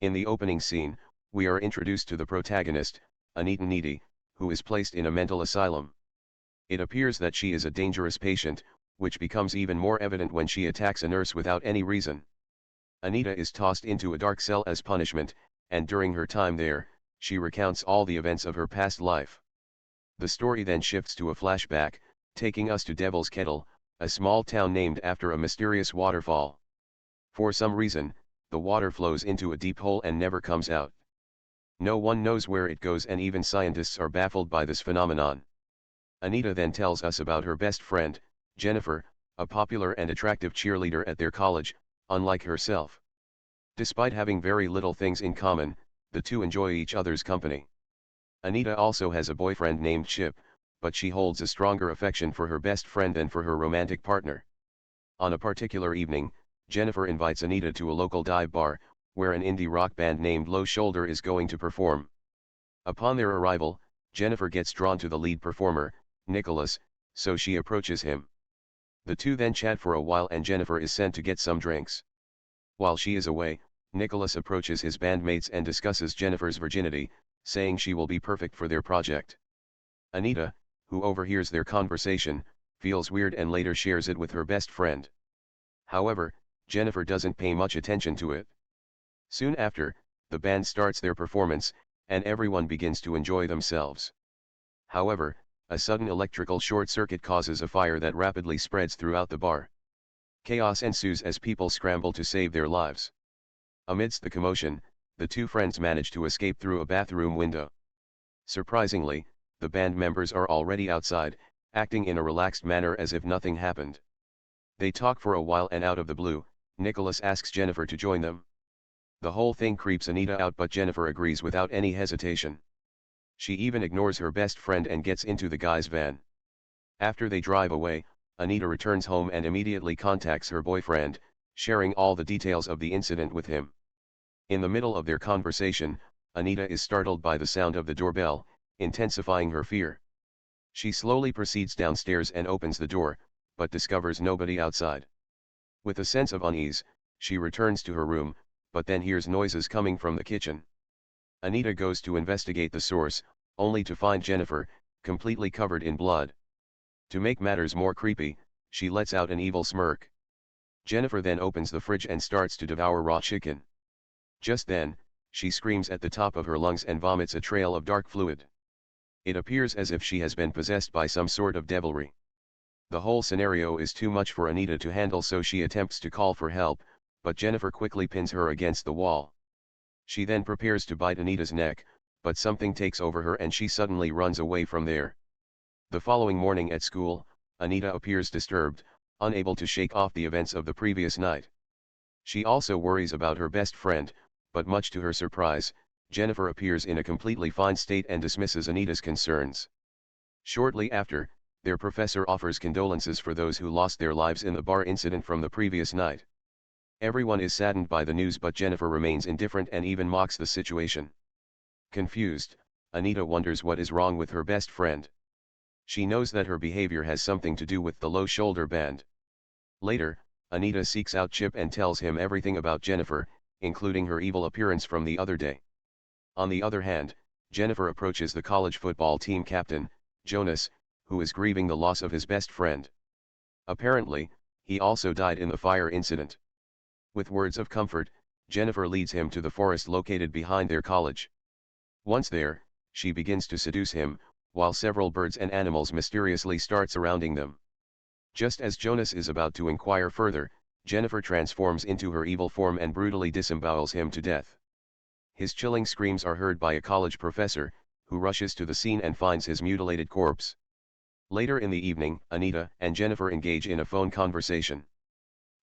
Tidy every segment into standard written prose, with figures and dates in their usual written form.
In the opening scene, we are introduced to the protagonist, Anita Needy, who is placed in a mental asylum. It appears that she is a dangerous patient, which becomes even more evident when she attacks a nurse without any reason. Anita is tossed into a dark cell as punishment, and during her time there, she recounts all the events of her past life. The story then shifts to a flashback, taking us to Devil's Kettle, a small town named after a mysterious waterfall. For some reason, the water flows into a deep hole and never comes out. No one knows where it goes, and even scientists are baffled by this phenomenon. Anita then tells us about her best friend, Jennifer, a popular and attractive cheerleader at their college, unlike herself. Despite having very little things in common, the two enjoy each other's company. Anita also has a boyfriend named Chip, but she holds a stronger affection for her best friend than for her romantic partner. On a particular evening, Jennifer invites Anita to a local dive bar, where an indie rock band named Low Shoulder is going to perform. Upon their arrival, Jennifer gets drawn to the lead performer, Nicholas, so she approaches him. The two then chat for a while and Jennifer is sent to get some drinks. While she is away, Nicholas approaches his bandmates and discusses Jennifer's virginity, saying she will be perfect for their project. Anita, who overhears their conversation, feels weird and later shares it with her best friend. However, Jennifer doesn't pay much attention to it. Soon after, the band starts their performance, and everyone begins to enjoy themselves. However, a sudden electrical short circuit causes a fire that rapidly spreads throughout the bar. Chaos ensues as people scramble to save their lives. Amidst the commotion, the two friends manage to escape through a bathroom window. Surprisingly, the band members are already outside, acting in a relaxed manner as if nothing happened. They talk for a while and out of the blue, Nicholas asks Jennifer to join them. The whole thing creeps Anita out, but Jennifer agrees without any hesitation. She even ignores her best friend and gets into the guy's van. After they drive away, Anita returns home and immediately contacts her boyfriend, sharing all the details of the incident with him. In the middle of their conversation, Anita is startled by the sound of the doorbell, intensifying her fear. She slowly proceeds downstairs and opens the door, but discovers nobody outside. With a sense of unease, she returns to her room, but then hears noises coming from the kitchen. Anita goes to investigate the source, only to find Jennifer, completely covered in blood. To make matters more creepy, she lets out an evil smirk. Jennifer then opens the fridge and starts to devour raw chicken. Just then, she screams at the top of her lungs and vomits a trail of dark fluid. It appears as if she has been possessed by some sort of devilry. The whole scenario is too much for Anita to handle, so she attempts to call for help, but Jennifer quickly pins her against the wall. She then prepares to bite Anita's neck, but something takes over her and she suddenly runs away from there. The following morning at school, Anita appears disturbed, unable to shake off the events of the previous night. She also worries about her best friend, but much to her surprise, Jennifer appears in a completely fine state and dismisses Anita's concerns. Shortly after, their professor offers condolences for those who lost their lives in the bar incident from the previous night. Everyone is saddened by the news, but Jennifer remains indifferent and even mocks the situation. Confused, Anita wonders what is wrong with her best friend. She knows that her behavior has something to do with the Low Shoulder band. Later, Anita seeks out Chip and tells him everything about Jennifer, including her evil appearance from the other day. On the other hand, Jennifer approaches the college football team captain, Jonas, who is grieving the loss of his best friend. Apparently, he also died in the fire incident. With words of comfort, Jennifer leads him to the forest located behind their college. Once there, she begins to seduce him, while several birds and animals mysteriously start surrounding them. Just as Jonas is about to inquire further, Jennifer transforms into her evil form and brutally disembowels him to death. His chilling screams are heard by a college professor, who rushes to the scene and finds his mutilated corpse. Later in the evening, Anita and Jennifer engage in a phone conversation.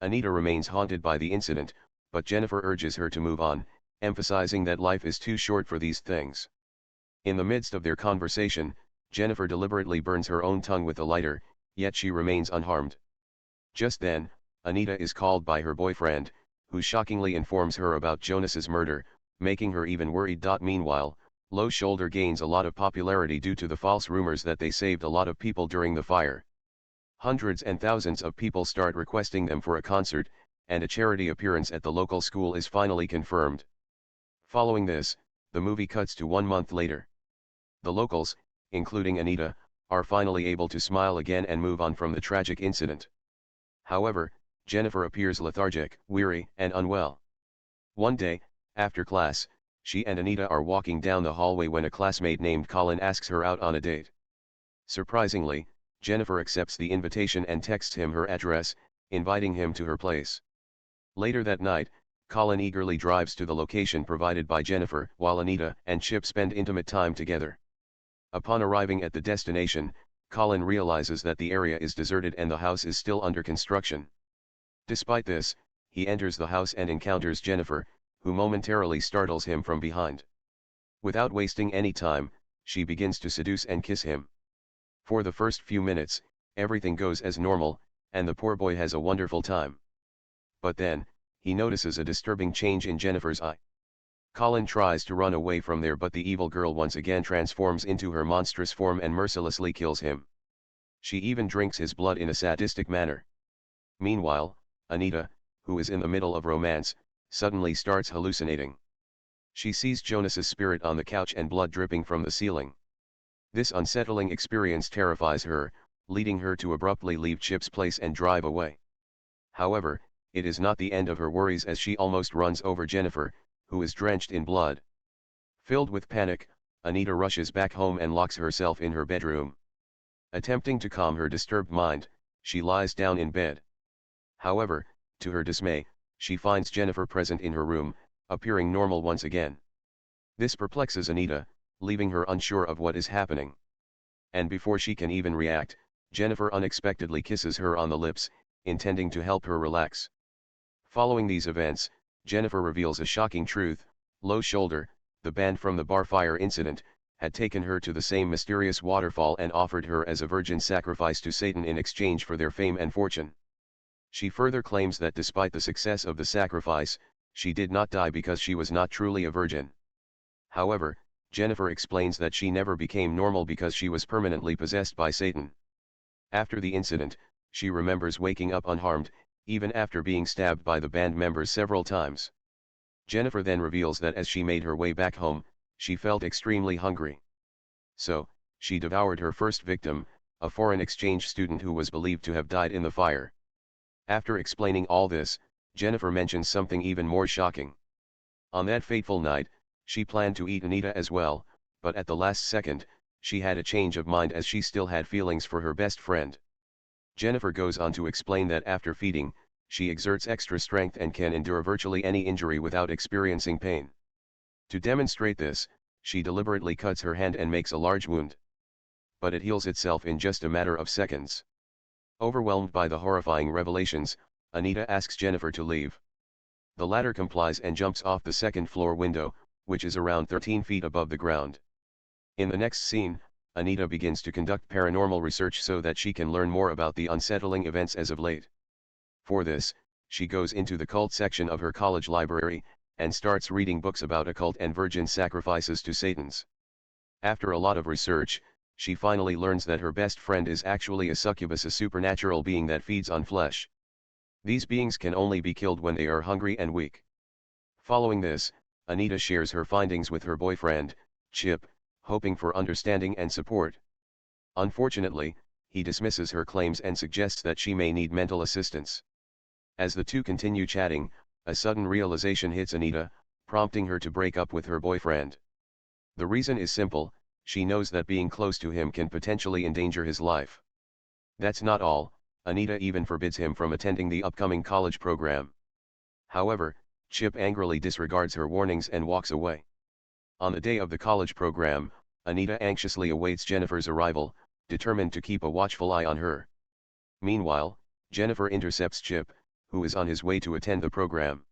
Anita remains haunted by the incident, but Jennifer urges her to move on, emphasizing that life is too short for these things. In the midst of their conversation, Jennifer deliberately burns her own tongue with a lighter, yet she remains unharmed. Just then, Anita is called by her boyfriend, who shockingly informs her about Jonas's murder, making her even worried. Meanwhile, Low Shoulder gains a lot of popularity due to the false rumors that they saved a lot of people during the fire. Hundreds and thousands of people start requesting them for a concert, and a charity appearance at the local school is finally confirmed. Following this, the movie cuts to 1 month later. The locals, including Anita, are finally able to smile again and move on from the tragic incident. However, Jennifer appears lethargic, weary, and unwell. One day, after class, she and Anita are walking down the hallway when a classmate named Colin asks her out on a date. Surprisingly, Jennifer accepts the invitation and texts him her address, inviting him to her place. Later that night, Colin eagerly drives to the location provided by Jennifer, while Anita and Chip spend intimate time together. Upon arriving at the destination, Colin realizes that the area is deserted and the house is still under construction. Despite this, he enters the house and encounters Jennifer, who momentarily startles him from behind. Without wasting any time, she begins to seduce and kiss him. For the first few minutes, everything goes as normal, and the poor boy has a wonderful time. But then, he notices a disturbing change in Jennifer's eye. Colin tries to run away from there, but the evil girl once again transforms into her monstrous form and mercilessly kills him. She even drinks his blood in a sadistic manner. Meanwhile, Anita, who is in the middle of romance, suddenly starts hallucinating. She sees Jonas's spirit on the couch and blood dripping from the ceiling. This unsettling experience terrifies her, leading her to abruptly leave Chip's place and drive away. However, it is not the end of her worries, as she almost runs over Jennifer, who is drenched in blood. Filled with panic, Anita rushes back home and locks herself in her bedroom. Attempting to calm her disturbed mind, she lies down in bed. However, to her dismay, she finds Jennifer present in her room, appearing normal once again. This perplexes Anita, leaving her unsure of what is happening. And before she can even react, Jennifer unexpectedly kisses her on the lips, intending to help her relax. Following these events, Jennifer reveals a shocking truth: Low Shoulder, the band from the bar fire incident, had taken her to the same mysterious waterfall and offered her as a virgin sacrifice to Satan in exchange for their fame and fortune. She further claims that despite the success of the sacrifice, she did not die because she was not truly a virgin. However, Jennifer explains that she never became normal because she was permanently possessed by Satan. After the incident, she remembers waking up unharmed, even after being stabbed by the band members several times. Jennifer then reveals that as she made her way back home, she felt extremely hungry. So, she devoured her first victim, a foreign exchange student who was believed to have died in the fire. After explaining all this, Jennifer mentions something even more shocking. On that fateful night, she planned to eat Anita as well, but at the last second, she had a change of mind as she still had feelings for her best friend. Jennifer goes on to explain that after feeding, she exerts extra strength and can endure virtually any injury without experiencing pain. To demonstrate this, she deliberately cuts her hand and makes a large wound. But it heals itself in just a matter of seconds. Overwhelmed by the horrifying revelations, Anita asks Jennifer to leave. The latter complies and jumps off the second-floor window, which is around 13 feet above the ground. In the next scene, Anita begins to conduct paranormal research so that she can learn more about the unsettling events as of late. For this, she goes into the cult section of her college library, and starts reading books about occult and virgin sacrifices to Satans. After a lot of research, she finally learns that her best friend is actually a succubus, a supernatural being that feeds on flesh. These beings can only be killed when they are hungry and weak. Following this, Anita shares her findings with her boyfriend, Chip, hoping for understanding and support. Unfortunately, he dismisses her claims and suggests that she may need mental assistance. As the two continue chatting, a sudden realization hits Anita, prompting her to break up with her boyfriend. The reason is simple: she knows that being close to him can potentially endanger his life. That's not all, Anita even forbids him from attending the upcoming college program. However, Chip angrily disregards her warnings and walks away. On the day of the college program, Anita anxiously awaits Jennifer's arrival, determined to keep a watchful eye on her. Meanwhile, Jennifer intercepts Chip, who is on his way to attend the program.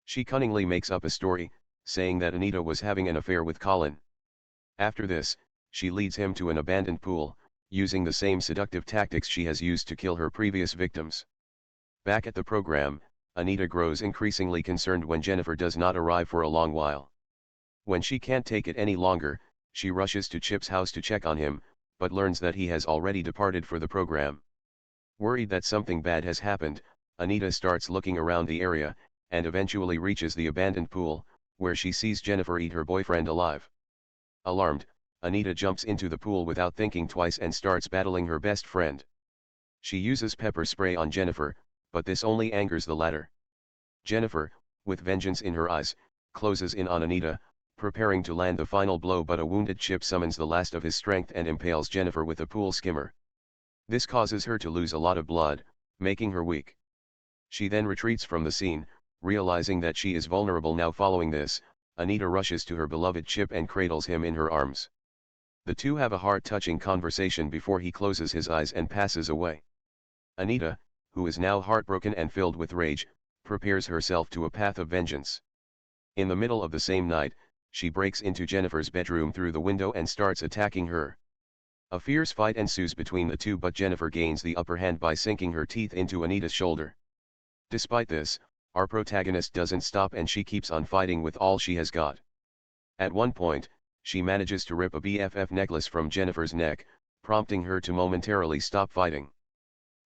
She cunningly makes up a story, saying that Anita was having an affair with Colin. After this, she leads him to an abandoned pool, using the same seductive tactics she has used to kill her previous victims. Back at the program, Anita grows increasingly concerned when Jennifer does not arrive for a long while. When she can't take it any longer, she rushes to Chip's house to check on him, but learns that he has already departed for the program. Worried that something bad has happened, Anita starts looking around the area, and eventually reaches the abandoned pool, where she sees Jennifer eat her boyfriend alive. Alarmed, Anita jumps into the pool without thinking twice and starts battling her best friend. She uses pepper spray on Jennifer, but this only angers the latter. Jennifer, with vengeance in her eyes, closes in on Anita, preparing to land the final blow, but a wounded Chip summons the last of his strength and impales Jennifer with a pool skimmer. This causes her to lose a lot of blood, making her weak. She then retreats from the scene, realizing that she is vulnerable now. Following this, Anita rushes to her beloved Chip and cradles him in her arms. The two have a heart-touching conversation before he closes his eyes and passes away. Anita, who is now heartbroken and filled with rage, prepares herself to a path of vengeance. In the middle of the same night, she breaks into Jennifer's bedroom through the window and starts attacking her. A fierce fight ensues between the two, but Jennifer gains the upper hand by sinking her teeth into Anita's shoulder. Despite this, our protagonist doesn't stop and she keeps on fighting with all she has got. At one point, she manages to rip a BFF necklace from Jennifer's neck, prompting her to momentarily stop fighting.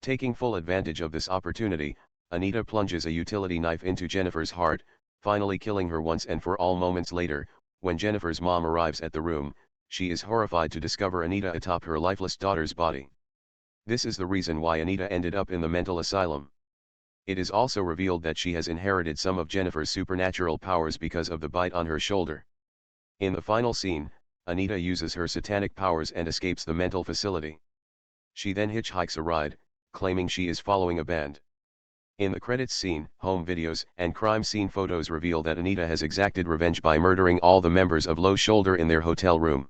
Taking full advantage of this opportunity, Anita plunges a utility knife into Jennifer's heart, finally killing her once and for all. Moments later, when Jennifer's mom arrives at the room, she is horrified to discover Anita atop her lifeless daughter's body. This is the reason why Anita ended up in the mental asylum. It is also revealed that she has inherited some of Jennifer's supernatural powers because of the bite on her shoulder. In the final scene, Anita uses her satanic powers and escapes the mental facility. She then hitchhikes a ride, claiming she is following a band. In the credits scene, home videos and crime scene photos reveal that Anita has exacted revenge by murdering all the members of Low Shoulder in their hotel room.